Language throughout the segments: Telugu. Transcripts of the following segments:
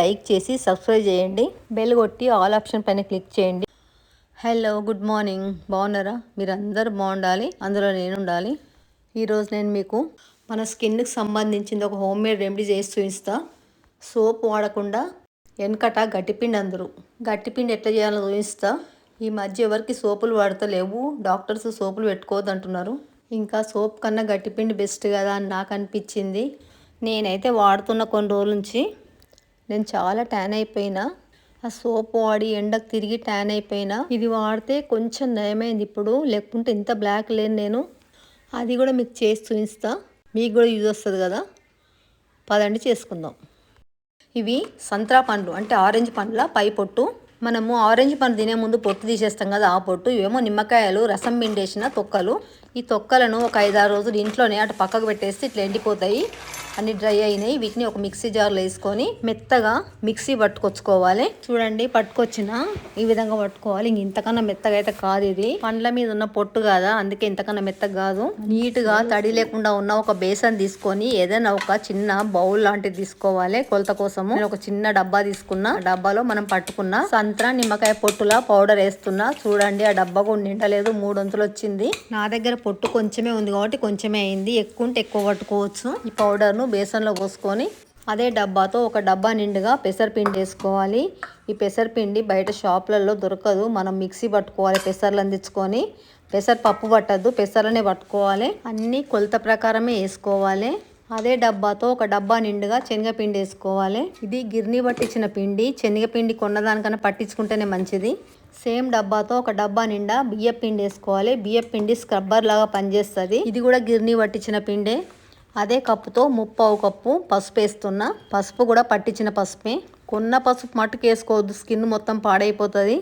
లైక్ చేసి సబ్స్క్రైబ్ చేయండి, బెల్ కొట్టి ఆల్ ఆప్షన్ పైన క్లిక్ చేయండి. Hello, good morning. బాగున్నారా? మీరు అందరూ బాగుండాలి, అందులో నేను ఉండాలి. ఈరోజు నేను మీకు మన స్కిన్కి సంబంధించింది ఒక హోమ్ మేడ్ రెమెడీ చేసి చూపిస్తా. సోప్ వాడకుండా వెనకట గట్టిపిండి అందరూ గట్టిపిండి ఎట్లా చేయాలో చూపిస్తా. ఈ మధ్య ఎవరికి సోపులు వాడతలేవు, డాక్టర్స్ సోపులు పెట్టుకోవద్దు అంటున్నారు. ఇంకా సోప్ కన్నా గట్టిపిండి బెస్ట్ కదా అని నాకు అనిపించింది. నేనైతే వాడుతున్న కొన్ని రోజుల నుంచి నేను చాలా ట్యాన్ అయిపోయినా. ఆ సోప్ వాడి ఎండకు తిరిగి ట్యాన్ అయిపోయినా. ఇది వాడితే కొంచెం నయమైంది ఇప్పుడు, లేకుంటే ఇంత బ్లాక్ లేను నేను. అది కూడా మీకు చేసి చూపిస్తా, మీకు కూడా యూజ్ వస్తుంది కదా. పదండి చేసుకుందాం. ఇవి సంత్రా పండ్లు, అంటే ఆరెంజ్ పండ్ల పై పొట్టు. మనము ఆరెంజ్ పండు తినే ముందు పొట్టు తీసేస్తాం కదా, ఆ పొట్టు. ఇవేమో నిమ్మకాయలు రసం పిండేసిన తొక్కలు. ఈ తొక్కలను ఒక 5-6 రోజులు ఇంట్లోనే అటు పక్కకు పెట్టేస్తే ఇట్లా ఎండిపోతాయి, అన్ని డ్రై అయినాయి. వీటిని ఒక మిక్సీ జార్లో వేసుకొని మెత్తగా మిక్సీ పట్టుకొచ్చుకోవాలి. చూడండి, పట్టుకొచ్చిన ఈ విధంగా పట్టుకోవాలి. ఇంతకన్నా మెత్తగా అయితే కాదు, ఇది పండ్ల మీద ఉన్న పొట్టు కదా, అందుకే ఇంతకన్నా మెత్తగా కాదు. నీట్గా తడి లేకుండా ఉన్న ఒక బేసన్ తీసుకొని ఏదైనా ఒక చిన్న బౌల్ లాంటిది తీసుకోవాలి కొలత కోసము. నేను ఒక చిన్న డబ్బా తీసుకున్నా. డబ్బాలో మనం పట్టుకున్న సంత్రా నిమ్మకాయ పొట్టులా పౌడర్ వేస్తున్నా. చూడండి, ఆ డబ్బా కూడా నిండలేదు, 3 వంతులు వచ్చింది. నా దగ్గర పొట్టు కొంచెమే ఉంది కాబట్టి కొంచెమే అయింది, ఎక్కువ ఉంటే ఎక్కువ పట్టుకోవచ్చు. ఈ పౌడర్ను బేసన్లో పోసుకొని అదే డబ్బాతో ఒక డబ్బా నిండుగా పెసరపిండి వేసుకోవాలి. ఈ పెసరపిండి బయట షాపులలో దొరకదు, మనం మిక్సీ పట్టుకోవాలి. పెసర్లు అందించుకొని, పెసరపప్పు పట్టద్దు, పెసర్లనే పట్టుకోవాలి. అన్నీ కొలత ప్రకారమే వేసుకోవాలి. అదే డబ్బాతో ఒక డబ్బా నిండుగా శనగపిండి వేసుకోవాలి. ఇది గిర్నీ పట్టించిన పిండి, శనగపిండి కొన్నదానికన్నా పట్టించుకుంటేనే మంచిది. సేమ్ డబ్బాతో ఒక డబ్బా నిండా బియ్యం పిండి వేసుకోవాలి. బియ్యం పిండి స్క్రబ్బర్ లాగా పనిచేస్తుంది. ఇది కూడా గిర్నీ పట్టించిన పిండే. అదే కప్పుతో 3/4 కప్పు పసుపు వేస్తున్నా. పసుపు కూడా పట్టించిన పసుపే. కొన్న పసుపు మట్టుకు వేసుకోవద్దు, స్కిన్ మొత్తం పాడైపోతుంది.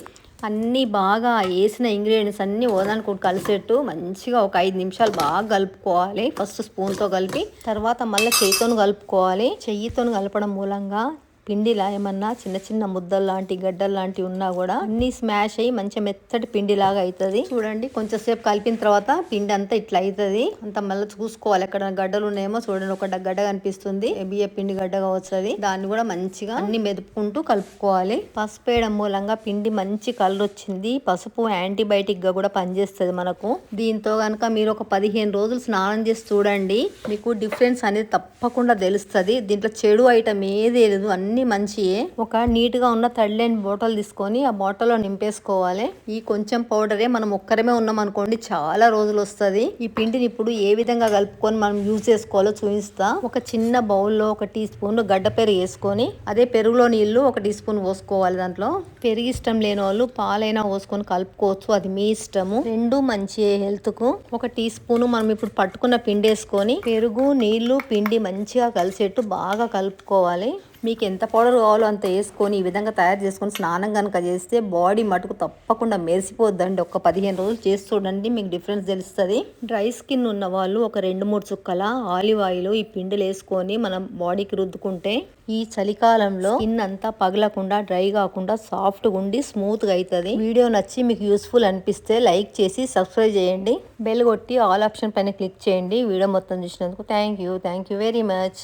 అన్నీ బాగా వేసిన ఇంగ్రీడియంట్స్ అన్నీ ఓదానికి కలిసేట్టు మంచిగా ఒక 5 నిమిషాలు బాగా కలుపుకోవాలి. ఫస్ట్ స్పూన్తో కలిపి, తర్వాత మళ్ళీ చెయ్యితో కలుపుకోవాలి. చెయ్యితో కలపడం మూలంగా పిండిలా ఏమన్నా చిన్న చిన్న ముద్దలు లాంటి గడ్డలు లాంటివి ఉన్నా కూడా అన్ని స్మాష్ అయ్యి మంచి మెత్తటి పిండిలాగా అవుతుంది. చూడండి, కొంచెం సేపు కలిపిన తర్వాత పిండి అంతా ఇట్లా అవుతుంది. అంత మళ్ళీ చూసుకోవాలి, ఎక్కడ గడ్డలు ఉన్నాయేమో. చూడండి, ఒక గడ్డ కనిపిస్తుంది, బియ్య పిండి గడ్డగా వస్తుంది. దాన్ని కూడా మంచిగా అన్ని మెదుపుకుంటూ కలుపుకోవాలి. పసుపు వేయడం మూలంగా పిండి మంచి కలర్ వచ్చింది. పసుపు యాంటీబయాటిక్ గా కూడా పనిచేస్తుంది మనకు. దీంతో కనుక మీరు ఒక 15 రోజులు స్నానం చేసి చూడండి, మీకు డిఫరెన్స్ అనేది తప్పకుండా తెలుస్తుంది. దీంట్లో చెడు ఐటమ్ ఏది లేదు, అన్ని మంచియే. ఒక నీట్ గా ఉన్న తడిలేని బాటిల్ తీసుకొని ఆ బాటిల్లో నింపేసుకోవాలి. ఈ కొంచెం పౌడరే మనం ఒక్కరమే ఉన్నాం అనుకోండి, చాలా రోజులు వస్తుంది. ఈ పిండిని ఇప్పుడు ఏ విధంగా కలుపుకొని మనం యూజ్ చేసుకోవాలో చూపిస్తా. ఒక చిన్న బౌల్లో 1 టీ స్పూన్ గడ్డ పెరుగు వేసుకొని, అదే పెరుగులో నీళ్లు 1 టీ స్పూన్ పోసుకోవాలి. దాంట్లో పెరుగు ఇష్టం లేని వాళ్ళు పాలైనా పోసుకొని కలుపుకోవచ్చు, అది మీ ఇష్టము. రెండు మంచియే హెల్త్ కు. 1 టీ స్పూన్ మనం ఇప్పుడు పట్టుకున్న పిండి వేసుకొని పెరుగు నీళ్లు పిండి మంచిగా కలిసేట్టు బాగా కలుపుకోవాలి. మీకు ఎంత పౌడర్ కావాలో అంత వేసుకొని ఈ విధంగా తయారు చేసుకొని స్నానం కనుక చేస్తే బాడీ మటుకు తప్పకుండా మెరిసిపోద్దండి. ఒక 15 రోజులు చేసి చూడండి, మీకు డిఫరెన్స్ తెలుస్తుంది. డ్రై స్కిన్ ఉన్న వాళ్ళు ఒక 2-3 చుక్కల ఆలివ్ ఆయిల్ ఈ పిండిలు వేసుకొని మనం బాడీకి రుద్దుకుంటే ఈ చలికాలంలో స్కిన్ అంతా పగలకుండా, డ్రై కాకుండా సాఫ్ట్గా ఉండి స్మూత్గా అవుతుంది. వీడియో నచ్చి మీకు యూస్ఫుల్ అనిపిస్తే లైక్ చేసి సబ్స్క్రైబ్ చేయండి, బెల్ కొట్టి ఆల్ ఆప్షన్ పైన క్లిక్ చేయండి. వీడియో మొత్తం చూసినందుకు థ్యాంక్ యూ వెరీ మచ్.